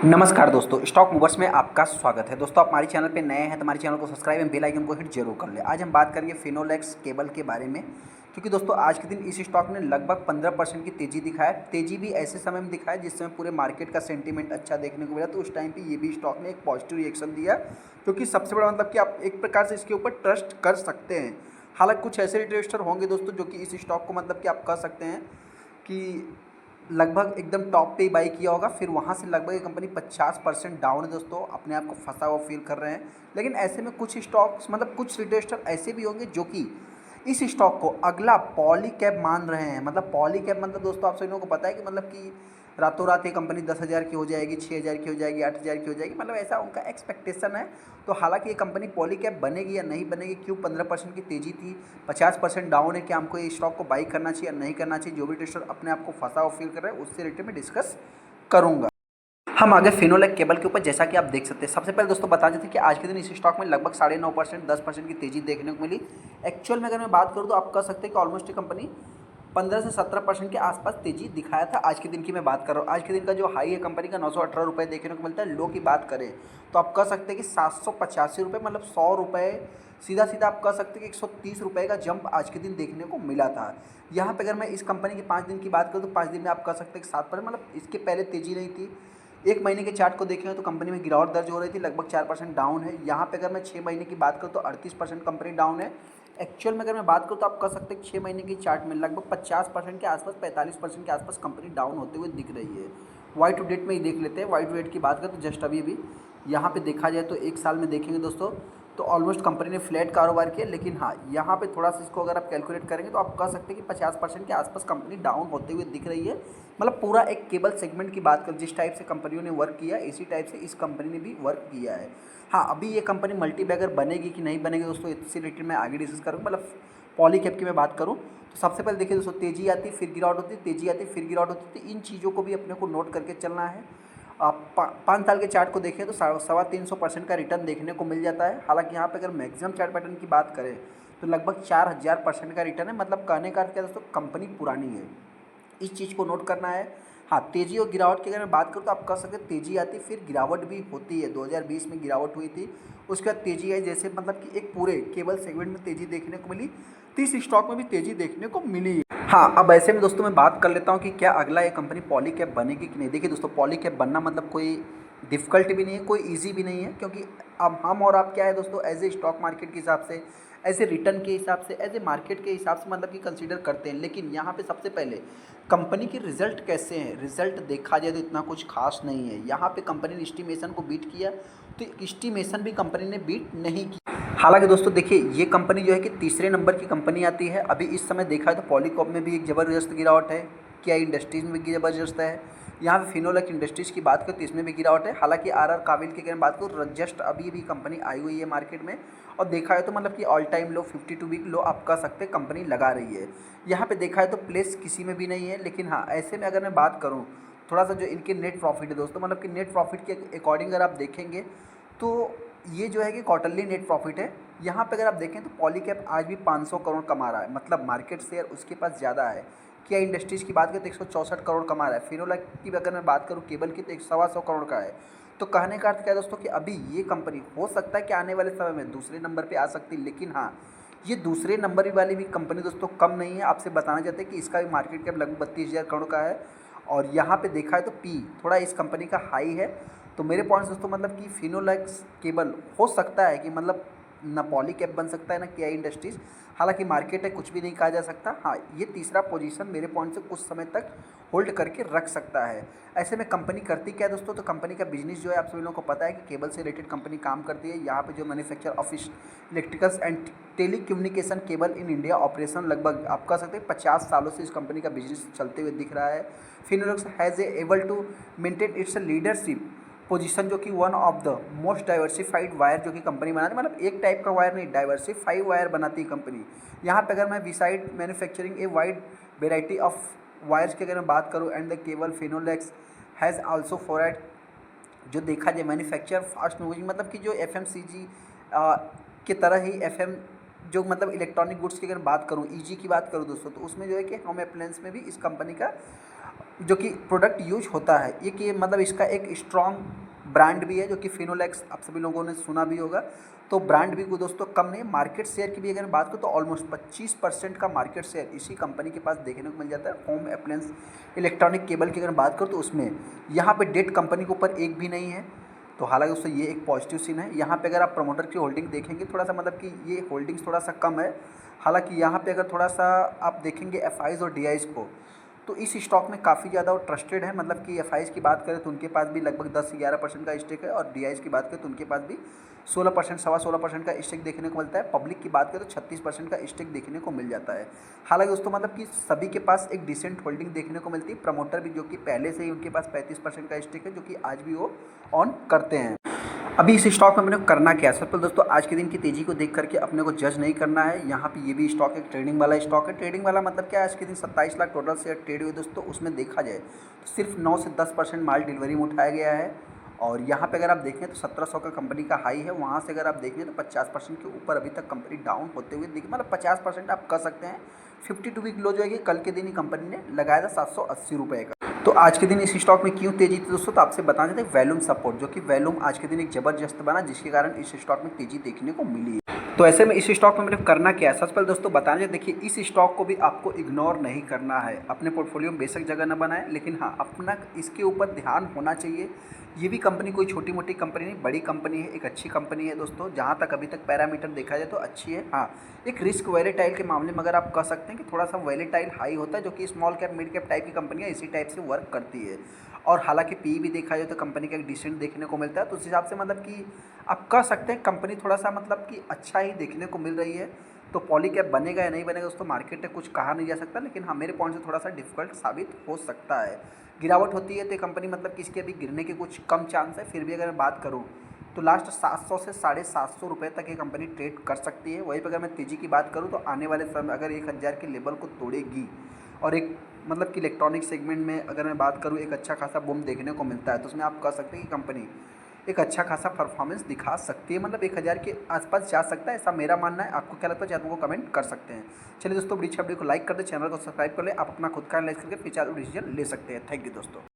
नमस्कार दोस्तों, stock movers में आपका स्वागत है। दोस्तों, आप हमारे चैनल पे नए हैं तो हमारे चैनल को सब्सक्राइब एंड बेल आइकन को हिट जरूर कर लें। आज हम बात करेंगे फिनोलेक्स केबल के बारे में, क्योंकि दोस्तों आज के दिन इस स्टॉक ने लगभग 15% की तेज़ी दिखाया। तेज़ी भी ऐसे समय में दिखाया जिस समय पूरे मार्केट का सेंटीमेंट अच्छा देखने को मिला, तो उस टाइम पर ये भी स्टॉक ने एक पॉजिटिव रिएक्शन दिया, क्योंकि सबसे बड़ा मतलब कि आप एक प्रकार से इसके ऊपर ट्रस्ट कर सकते हैं। हालांकि कुछ ऐसे इन्वेस्टर होंगे दोस्तों जो कि इस स्टॉक को मतलब कि आप कह सकते हैं कि लगभग एकदम टॉप पे ही बाई किया होगा, फिर वहाँ से लगभग ये कंपनी 50% डाउन है दोस्तों, अपने आप को फंसा हुआ फील कर रहे हैं। लेकिन ऐसे में कुछ स्टॉक्स मतलब कुछ रिटेस्टर ऐसे भी होंगे जो कि इस स्टॉक को अगला पॉली कैप मान रहे हैं। मतलब पॉली कैप मतलब दोस्तों आप सभी लोगों को पता है कि मतलब कि रातों रात ये कंपनी 10,000 की हो जाएगी, 6,000 की हो जाएगी, 8,000 की हो जाएगी, मतलब ऐसा उनका एक्सपेक्टेशन है। तो हालांकि ये कंपनी पॉली कैप बनेगी या नहीं बनेगी, क्यों 15% की तेज़ी थी, 50% डाउन है, क्या हमको ये स्टॉक को बाई करना चाहिए या नहीं करना चाहिए, जो भी ट्रेडर अपने आप को फंसा हुआ फील कर रहे हैं उससे रिलेटेड में डिस्कस करूंगा। हम आगे फिनोलेक्स केबल के ऊपर जैसा कि आप देख सकते हैं। सबसे पहले दोस्तों बता देते हैं कि आज के दिन इस स्टॉक में लगभग 9.5% 10% की तेजी देखने को मिली। एक्चुअल में अगर मैं बात करूं तो आप कह सकते हैं कि ऑलमोस्ट ये कंपनी 15 से 17% के आसपास तेजी दिखाया था। आज के दिन की मैं बात कर रहा हूँ। आज के दिन का जो हाई है कंपनी का 918 रुपये देखने को मिलता है। लो की बात करें तो आप कह सकते हैं कि 785 रुपये, मतलब 100 रुपये सीधा सीधा आप कह सकते हैं कि 130 रुपये का जंप आज के दिन देखने को मिला था। यहाँ पे अगर मैं इस कंपनी के 5 दिन की बात करूँ तो 5 दिन में आप कह सकते हैं कि 7%, मतलब इसके पहले तेजी नहीं थी। एक महीने के चार्ट को देखें तो कंपनी में गिरावट दर्ज हो रही थी, लगभग 4% डाउन है। यहाँ पे अगर मैं 6 महीने की बात करूँ तो 38% कंपनी डाउन है। एक्चुअल में अगर मैं बात करूँ तो आप कह सकते हैं 6 महीने की चार्ट में लगभग 50% के आसपास, 45% के आसपास कंपनी डाउन होते हुए दिख रही है। वाई टू डेट में ही देख लेते हैं। वाई टू डेट की बात करें तो जस्ट अभी यहाँ पे देखा जाए तो एक साल में देखेंगे दोस्तों तो ऑलमोस्ट कंपनी ने फ्लैट कारोबार किया। लेकिन हाँ, यहाँ पे थोड़ा सा इसको अगर आप कैलकुलेट करेंगे तो आप कह सकते हैं कि 50% के आसपास कंपनी डाउन होते हुए दिख रही है। मतलब पूरा एक केबल सेगमेंट की बात करें, जिस टाइप से कंपनियों ने वर्क किया इसी टाइप से इस कंपनी ने भी वर्क किया है। हाँ, अभी ये कंपनी मल्टीबैगर बनेगी कि नहीं बनेगी दोस्तों, इससे रिलेटेड मैं आगे डिस्कस करूँगा। मतलब पॉली कैप की मैं बात करूँ तो सबसे पहले देखिए दोस्तों, तेजी आती फिर गिरावट होती, तेजी आती फिर गिरावट होती, तो इन चीज़ों को भी अपने को नोट करके चलना है। आप 5 साल के चार्ट को देखें तो 350% का रिटर्न देखने को मिल जाता है। हालांकि यहाँ पे अगर मैक्सिमम चार्ट पैटर्न की बात करें तो लगभग 4,000% का रिटर्न है। मतलब कहने का अर्थ क्या दोस्तों, कंपनी पुरानी है, इस चीज़ को नोट करना है। हाँ, तेज़ी और गिरावट की अगर मैं बात करूँ तो आप कह सकते हैं तेज़ी आती फिर गिरावट भी होती है। 2020 में गिरावट हुई थी, उसके बाद तेज़ी आई, जैसे मतलब कि एक पूरे केबल सेगमेंट में तेज़ी देखने को मिली, तो इस स्टॉक में भी तेज़ी देखने को मिली। हाँ, अब ऐसे में दोस्तों मैं बात कर लेता हूँ कि क्या अगला ये कंपनी पॉली कैप बनेगी कि नहीं। देखिए दोस्तों, पॉली कैप बनना मतलब कोई डिफ़िकल्ट भी नहीं है, कोई ईजी भी नहीं है, क्योंकि अब हम और आप क्या है दोस्तों, एज ए स्टॉक मार्केट के हिसाब से, एज ए रिटर्न के हिसाब से, एज ए मार्केट के हिसाब से मतलब कि कंसीडर करते हैं। लेकिन यहाँ पे सबसे पहले कंपनी के रिजल्ट कैसे हैं, रिजल्ट देखा जाए तो इतना कुछ खास नहीं है। यहाँ पे कंपनी ने एस्टिमेशन को बीट किया, तो एस्टिमेशन भी कंपनी ने बीट नहीं की। हालांकि दोस्तों देखिए, ये कंपनी जो है कि तीसरे नंबर की कंपनी आती है। अभी इस समय देखा है तो पॉलीकॉप में भी एक ज़बरदस्त गिरावट है, क्या इंडस्ट्रीज में भी ज़बरदस्त है। यहाँ पे फिनोलेक्स इंडस्ट्रीज़ की बात करें तो इसमें भी गिरावट है। हालांकि आर काबिल की अगर बात करूँ, जस्ट अभी भी कंपनी आई हुई है मार्केट में, और देखा है तो मतलब कि ऑल टाइम लो 52 वीक लो आप कह सकते हैं कंपनी लगा रही है। यहाँ पे देखा है तो प्लेस किसी में भी नहीं है। लेकिन हाँ, ऐसे में अगर मैं बात करूँ थोड़ा सा जो इनके नेट प्रॉफिट है दोस्तों, मतलब कि नेट प्रॉफिट के अकॉर्डिंग अगर आप देखेंगे तो ये जो है कि क्वार्टरली नेट प्रॉफिट है। यहाँ पे अगर आप देखें तो पॉलीकैप आज भी 500 करोड़ कमा रहा है, मतलब मार्केट शेयर उसके पास ज़्यादा है। क्या इंडस्ट्रीज़ की बात करें तो 164 करोड़ कमा रहा है। फिनोलेक्स की अगर मैं बात करूँ केबल की तो 125 करोड़ का है। तो कहने का अर्थ क्या है दोस्तों कि अभी ये कंपनी हो सकता है कि आने वाले समय में दूसरे नंबर पे आ सकती है। लेकिन हाँ, ये दूसरे नंबर वाली भी कंपनी दोस्तों कम नहीं है। आपसे बताना चाहते हैं कि इसका भी मार्केट कैप लगभग 32,000 करोड़ का है, और यहाँ पे देखा है तो पी थोड़ा इस कंपनी का हाई है। तो मेरे पॉइंट्स दोस्तों मतलब कि फिनोलेक्स केबल हो सकता है कि मतलब ना पॉली कैप बन सकता है ना केआई इंडस्ट्रीज़। हालांकि मार्केट है, कुछ भी नहीं कहा जा सकता। हाँ, ये तीसरा पोजीशन मेरे पॉइंट से कुछ समय तक होल्ड करके रख सकता है। ऐसे में कंपनी करती क्या है दोस्तों, तो कंपनी का बिजनेस जो है आप सभी लोगों को पता है कि केबल से रिलेटेड कंपनी काम करती है। यहाँ पे जो manufacture of electricals and telecommunication cable in India operation, लगभग आप कह सकते हैं 50 सालों से इस कंपनी का बिजनेस चलते हुए दिख रहा है। Finolex has a able to maintain its leadership position, जो कि one of the most diversified wire जो कि कंपनी बनाती है, मतलब एक टाइप का वायर नहीं, डाइवर्सिफाइड वायर बनाती है कंपनी। यहाँ पे अगर मैं beside manufacturing a wide variety of wires की अगर मैं बात करूँ and the cable, Finolex has also forward जो देखा जाए मैन्युफैक्चर फास्ट मूविंग, मतलब कि जो एफएमसीजी के तरह ही एफएम जो मतलब इलेक्ट्रॉनिक गुड्स की अगर बात करूँ, ईजी की बात करूँ दोस्तों, तो उसमें जो है कि होम अप्लायंस में भी इस कंपनी का जो कि प्रोडक्ट यूज होता है, ये कि मतलब इसका एक स्ट्रॉन्ग ब्रांड भी है जो कि फिनोलेक्स, आप सभी लोगों ने सुना भी होगा। तो ब्रांड भी को दोस्तों कम नहीं, मार्केट शेयर की भी अगर बात करूँ तो ऑलमोस्ट 25% का मार्केट शेयर इसी कंपनी के पास देखने को मिल जाता है। होम अप्लायंस इलेक्ट्रॉनिक केबल की अगर बात करूँ तो उसमें यहाँ पे डेट कंपनी के ऊपर एक भी नहीं है। तो हालांकि दोस्तों ये एक पॉजिटिव सीन है। यहाँ पे अगर आप प्रमोटर की होल्डिंग देखेंगे थोड़ा सा मतलब कि ये होल्डिंग्स थोड़ा सा कम है। हालांकि यहाँ पे अगर थोड़ा सा आप देखेंगे एफआईज और डीआईज को, तो इस स्टॉक में काफ़ी ज़्यादा वो ट्रस्टेड है। मतलब कि एफआईज की बात करें तो उनके पास भी लगभग 10-11% का स्टेक है, और डीआईज की बात करें तो उनके पास भी 16%, 16.25% का स्टेक देखने को मिलता है। पब्लिक की बात करें तो 36% का स्टेक देखने को मिल जाता है। हालांकि दोस्तों मतलब कि सभी के पास एक डिसेंट होल्डिंग देखने को मिलती है। प्रमोटर भी जो कि पहले से ही उनके पास 35% का स्टेक है, जो कि आज भी वो ऑन करते हैं। अभी इस स्टॉक में मैंने करना क्या है, सबसे पहले दोस्तों आज के दिन की तेज़ी को देख करके अपने को जज नहीं करना है। यहाँ पे ये भी स्टॉक एक ट्रेडिंग वाला स्टॉक है। ट्रेडिंग वाला मतलब क्या है, आज के दिन 27 लाख टोटल शेयर ट्रेड हुए दोस्तों। उसमें देखा जाए तो सिर्फ 9 से 10% माल डिलीवरी में उठाया गया है। और यहाँ पे अगर आप देखें तो 1700 का कंपनी का हाई है, वहाँ से अगर आप देखें तो 50% के ऊपर अभी तक कंपनी डाउन होते हुए देखिए, मतलब 50% आप कर सकते हैं। 52 वीक लो जो है कल के दिन ही कंपनी ने लगाया था 780 रुपये का। तो आज के दिन इस स्टॉक में क्यों तेजी थी दोस्तों, तो आपसे बता देते हैं वैल्यूम सपोर्ट, जो कि वैल्यूम आज के दिन एक ज़बरदस्त बना, जिसके कारण इस स्टॉक में तेजी देखने को मिली। तो ऐसे में इस स्टॉक में मैंने करना क्या है, सबसे पहले दोस्तों बताने देखिए इस स्टॉक को भी आपको इग्नोर नहीं करना है। अपने पोर्टफोलियो में बेशक जगह न बनाए, लेकिन हाँ अपना इसके ऊपर ध्यान होना चाहिए। ये भी कंपनी कोई छोटी मोटी कंपनी नहीं, बड़ी कंपनी है, एक अच्छी कंपनी है दोस्तों। जहाँ तक अभी तक पैरामीटर देखा जाए तो अच्छी है। हाँ एक रिस्क वैलेटाइल के मामले में अगर आप कह सकते हैं कि थोड़ा सा वैलेटाइल हाई होता है, जो कि small cap mid cap type की कंपनियाँ इसी टाइप से वर्क करती है। और हालांकि पी भी देखा जाए तो कंपनी का एक डिसेंट देखने को मिलता है। तो उस हिसाब से मतलब कि आप कह सकते हैं कंपनी थोड़ा सा मतलब कि अच्छा ही देखने को मिल रही है। तो पॉली कैप बनेगा या नहीं बनेगा दोस्तों, मार्केट में कुछ कहा नहीं जा सकता, लेकिन हाँ मेरे पॉइंट से थोड़ा सा डिफिकल्ट साबित हो सकता है। गिरावट होती है तो कंपनी मतलब कि इसके अभी गिरने के कुछ कम चांस है। फिर भी अगर मैं बात करूँ तो लास्ट 700 से 750 रुपये तक ये कंपनी ट्रेड कर सकती है। वहीं पर अगर मैं तेज़ी की बात करूँ तो आने वाले समय अगर 1000 के लेवल को तोड़ेगी और एक मतलब कि इलेक्ट्रॉनिक सेगमेंट में अगर मैं बात करूँ एक अच्छा खासा बूम देखने को मिलता है, तो उसमें आप कह सकते हैं कि कंपनी एक अच्छा खासा परफॉर्मेंस दिखा सकती है, मतलब 1000 के आसपास जा सकता है, ऐसा मेरा मानना है। आपको क्या लगता है, चाहे आपको कमेंट कर सकते हैं। चलिए दोस्तों, वीडियो को लाइक कर दे, चैनल को सब्सक्राइब कर ले, आप अपना खुद का एनालाइज करके फिर चालू डिसीजन ले सकते हैं। थैंक यू दोस्तों।